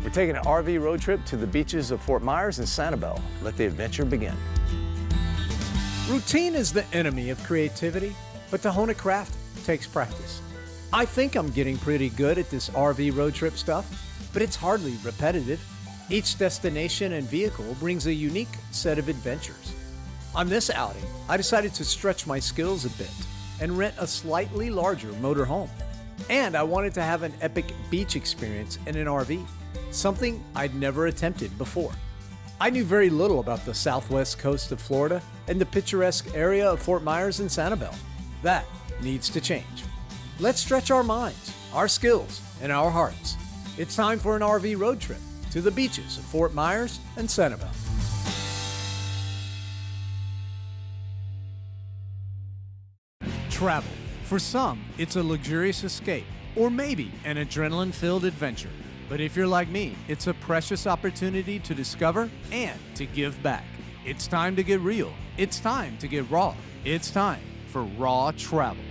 We're taking an RV road trip to the beaches of Fort Myers and Sanibel. Let the adventure begin. Routine is the enemy of creativity, but to hone a craft takes practice. I think I'm getting pretty good at this RV road trip stuff, but it's hardly repetitive. Each destination and vehicle brings a unique set of adventures. On this outing, I decided to stretch my skills a bit and rent a slightly larger motorhome. And I wanted to have an epic beach experience in an RV, something I'd never attempted before. I knew very little about the southwest coast of Florida and the picturesque area of Fort Myers and Sanibel. That needs to change. Let's stretch our minds, our skills, and our hearts. It's time for an RV road trip to the beaches of Fort Myers and Sanibel. Travel. For some, it's a luxurious escape, or maybe an adrenaline-filled adventure. But if you're like me, it's a precious opportunity to discover and to give back. It's time to get real. It's time to get raw. It's time for raw travel.